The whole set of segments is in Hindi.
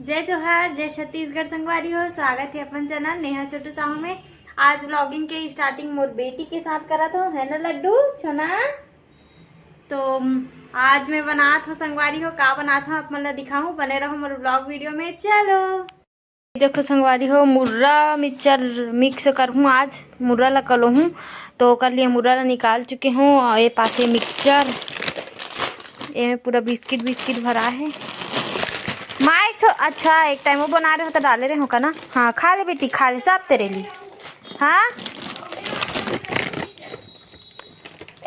जय जोहार, जय छत्तीसगढ़ संगवारी हो। स्वागत है अपन चैनल नेहा छोटू साहू में। आज व्लॉगिंग के स्टार्टिंग मोर बेटी के साथ करा था, है ना लड्डू छोना। तो आज मैं बनात हूँ संगवारी हो, का बनात हूँ अपन ला दिखाऊँ। बने रहो मोर व्लॉग वीडियो में। चलो देखो संगवारी हो, मुर्रा मिक्सचर मिक्स करहूँ। आज मुर्रा ला कलो हूँ तो कर लिए मुर्रा ला निकाल चुके हूँ। और ये पासे मिक्सचर, ये पूरा बिस्किट बिस्किट भरा है। माँ एक तो अच्छा एक टाइम वो बना रहे हो तो डाले रहे हो का ना। हाँ खा ले बेटी, खा ले, सब तेरे लिए। हाँ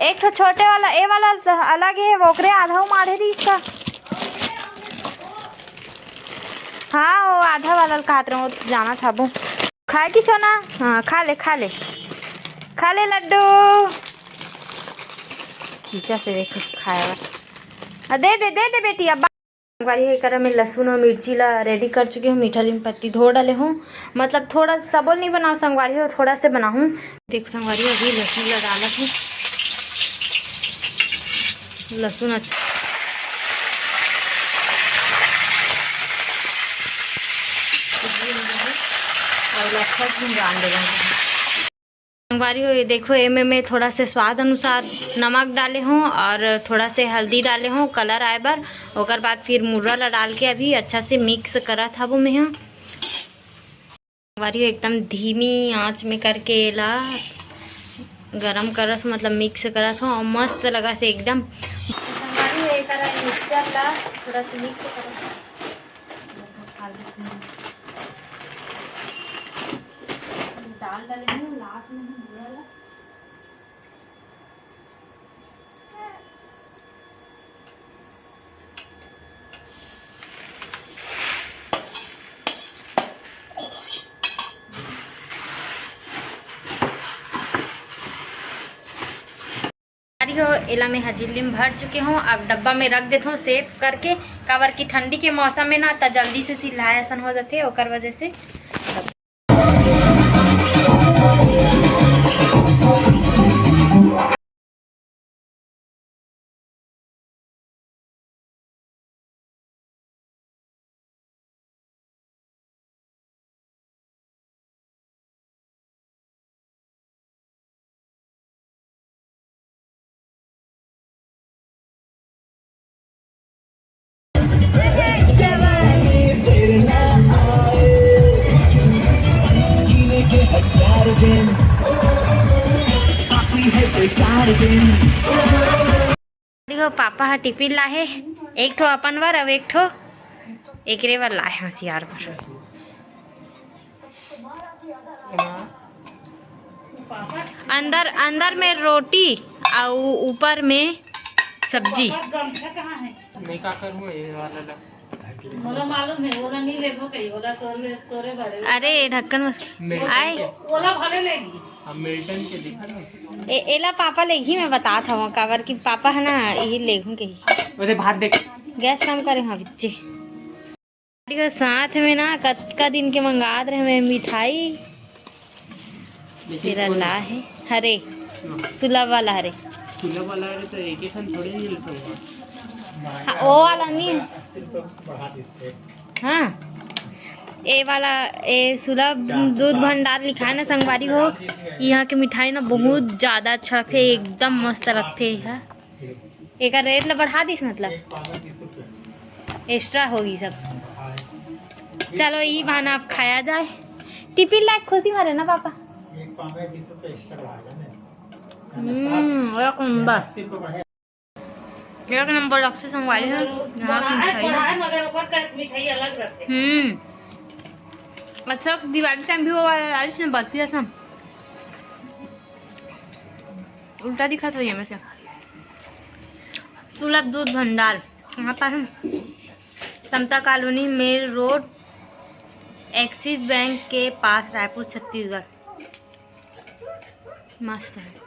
एक तो छोटे वाला, ए वाला अलग है, वोकरे आधा मारे रही इसका। हाँ वो आधा वाला खाते रहे, वो जाना था वो खाए की सोना। हाँ खा ले खा ले खा ले लड्डू। नीचे से देखो खाएगा। दे दे बेटी। अब संगवारी करा मैं लहसुन और मिर्ची ला रेडी कर चुकी हूँ। मीठा नीम पत्ती धो डाले हूँ, मतलब थोड़ा सबल नहीं बनाऊँ संगवारी हो, थोड़ा से बनाऊँ। देखो संगवारी अभी लहसुन ला डाला हूँ। लहसुन अच्छा और अच्छा से डाल देगा संगवारी हो। ये देखो एमे में थोड़ा से स्वाद अनुसार नमक डाले हूँ और थोड़ा से हल्दी डाले हूँ कलर आए बार। ओकर बाद फिर मुर्रा ला डाल के अभी अच्छा से मिक्स करा था वो में। यहाँ संगवारी हो एकदम धीमी आंच में करके ला गरम करस, मतलब मिक्स करत हूँ और मस्त लगा से एकदम। संगवारी हो एक मिक्सचर ला थोड़ा से मिक्स करत डाल डाले हूँ लास्ट में मुर्रा ला। हो एला में हजीली में भर चुके हूँ। अब डब्बा में रख देता हूँ सेफ करके, काबर की ठंडी के मौसम में ना तो जल्दी से सिलाया ऐसा हो जाते ओकर वजह से। पापा हा टिफिन लाहे, एक ठो अपन बर अब एक ठो एकरे बर लाए होशियार पर। अंदर अंदर में रोटी और ऊपर में सब्जी। मैं का करूँ ये वाला मोला मालूम है ओला नहीं लेबो कई ओला तोरे बारे। अरे ढक्कन आए ओला भले लेगी। हम मिल्टन के दिखा ना एला पापा ले ही मैं बता था काबर की पापा है ना यही लेगू के ही। अरे भात देख गैस काम करे हाँ बच्चे साथ में ना कतका दिन के मंगात रहे मैं मिठाई तेरा ला है हरे सुलभ वाला हरे सुलभ वाला है तो एक ही खान थोड़ी नहीं लेता हूँ। हाँ, वो वाला नहीं। हाँ ए वाला ए सुलभ दूध भंडार लिखा है ना संगवारी हो। यहाँ के मिठाई ना बहुत ज़्यादा अच्छा लगते, एकदम मस्त लगते है। एक रेट ला बढ़ा दीस, मतलब एक्स्ट्रा होगी सब। चलो ये बहाना आप खाया जाए। टिफिन लायक खुशी मारे ना पापा। एक नंबर लग से संगवारी है यहाँ की मिठाई अलग रखते। अच्छा दिवाली टाइम भी वो वाला ने बर्फी ऐसा उल्टा दिखा था ये में से। सुलभ दूध भंडार यहाँ पर Samta colony mail road, axis bank के पास, रायपुर छत्तीसगढ़। मस्त है।